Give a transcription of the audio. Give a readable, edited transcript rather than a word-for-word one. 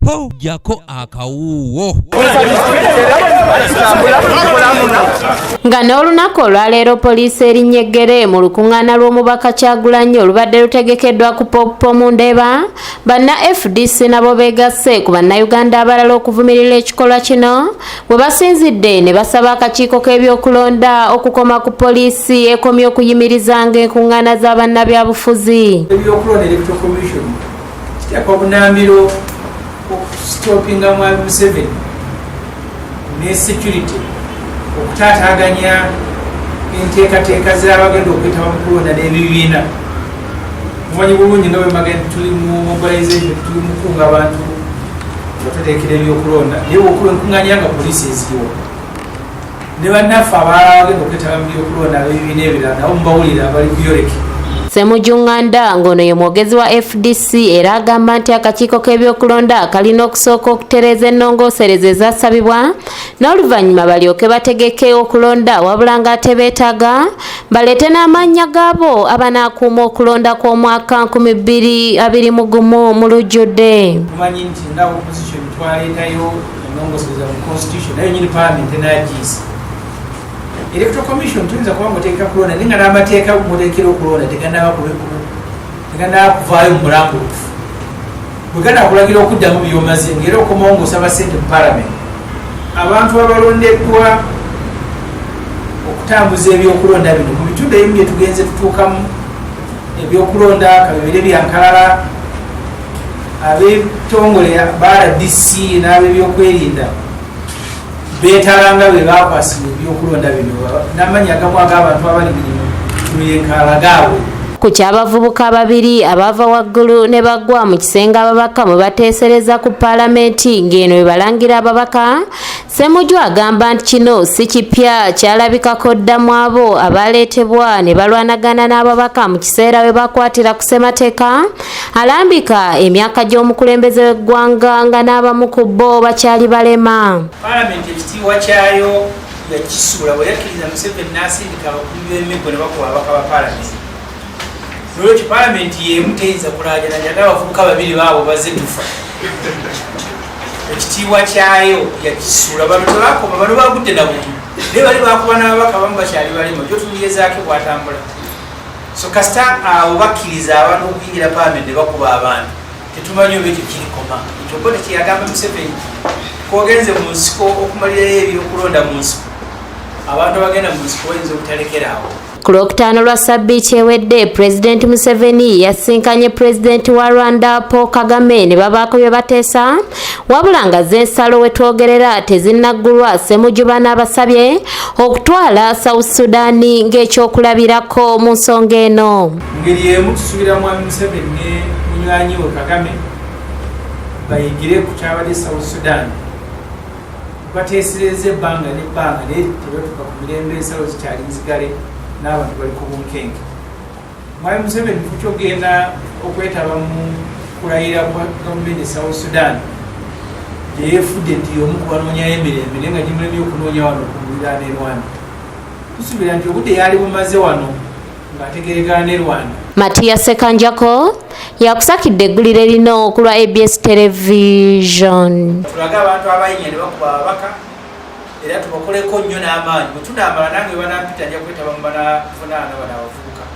po jako akawuwo. Nga n'olunaku olwaleero poliisi erinnyegere mu lukuŋŋaana lw'omubaka Kyagulanyi olubadde lutegekeddwa ku Popo mu Ndeeba, banna FDC nabo beegasse ku bannayuganda abalala okuvumirira ekikolwa kino bwe basinzidde ne basaba akakiiko k'ebyokulonda okukoma ku poliisi ekomye okuyimirizanga enkuŋŋaana z'abannabyabufuzi. Ebyokulonda Electoral Commission kityako obunaamiro okustopinga Mwami Museveni ne security okutaataaganya enteekateeka z'abagenda okwetaba mu kulonda n'ebibiina. Mumanyi bulungi nga bwe magenda tuli mu mobilization, tuli mu kukunga abantu batuteekera ebyokulonda naye enkuŋŋaanya nga poliisi eziriwo ne bannaffe abalala abagenda okwetaba mu byokulonda ab'ebibiina ebirala nabo mubawulira abali kuyoleke. Ssemujjunganda ng'ono ye mwogezi wa FDC era agamba nti akakiiko k'ebyokulonda kalina okusooka okutereeza ennongoosereza ezasabibwa n'oluvannyuma balyoke bategeke okulonda wabula ng'ate beetaaga baleete n'amannya gaabo abanaakuuma okulonda kw'omwaka 2021 mu lujjudde. Tumanyi nti nga opposition twaleetayo ennongoosereza mu constitution nayo nyini parliament enaagiisa. Electoral Commission tuyinza kuba muteeka kulonda naye nga n'amateeka muteekera okulonda tegannaba kuvaayo mu mulambulukufu. Bwe ganaakulagira okuddamu by'omaze ng'era okomawo ng'osaba ssente mu parliament. Abantu abalondeddwa okutambuza ebyokulonda bino mu bitundu ebimu bye tugenze tutuukamu ebyokulonda kabibire byankalala ab'ebitongole ba RDC n'ab'ebyokwerinda beetalanga bwe baakwasibwa ebyokulonda bino n'amannya agamu ag'abantu abali mu yenkaala gaabwe. Ku ky'abavubuka babiri abaava waggulu ne bagwa mu kisenge ababaka mwe bateesereza ku paalamenti ng'eno bwe balangira ababaka, Ssemujju agamba nti kino si kipya kyalabikako dda mu abo abaleetebwa ne balwanagana n'ababaka mu kiseera we bakwatira ku ssemateeka, alambika emyaka gy'omukulembeze w'eggwanga nga n'abamu ku bo bakyali balema. Paalamenti ekitiibwa kyayo yakisuula bwe yakkiriza Museveni n'asindika abakulu b'emiggo ne bakuba ababaka ba paalamenti. Nolwekyo paalamenti y'emu teyinza kulaajananya n'abavubuka babiri baabo bazze tufa. Ekitiibwa kyayo yakisuula bano tebakoma bano bagudde na bumu naye bali bakuba n'ababaka abamu bakyali balema gyo tuyezaako bwatambula. So kasita abo bakkiriza abantu okuyingira paalamenti ne bakuba abantu tetumanyi oba ekyo kirikoma. Ekyo bo tekiyagamba Museveni kwogenze mu nsiko okumalirayo ebyokulonda mu nsiko abantu abagenda mu nsiko bayinza obutalekerawo. Ku Lwokutaano lwa Ssabbiiti ewedde, Pulezidenti Museveni yasinkanye Pulezidenti wa Rwanda Paul Kagame ne babaako bye bateesa, wabula nga z'ensalo we twogerera tezinnaggulwa. Ssemujju n'abasabye okutwala South Sudan ng'ekyokulabirako mu nsonga eno. Ngeri emu tusuubira Mwami Museveni ne munywanyi we Kagame bayigire ku kyabadde South Sudan. Bateesereza ebbanga n'ebbanga naye tebatuuka ku mirembe ensalo zikyali nzigale n'abantu bali ku bunkenke. Mwami Museveni kukyogenda okwetaba mu kulayira kwa gavumenti e South Sudan gye yeefudde nti y'omu ku banoonyayo emirembe naye nga gimulemye okunoonya wano ku muliraano e Rwanda. Tusuubira nti obudde yali bumaze wano ng'ategeregana ne Rwanda. Matiya Sekanjako yakusakidde eggulire lino ku lwa ABS Television. Tulaga abantu abayinya ne bakuba ababaka era tubakoleko nnyo n'amaanyi bwe tunaamala nange banampita nja kwetaba mu banavunaana banabavu.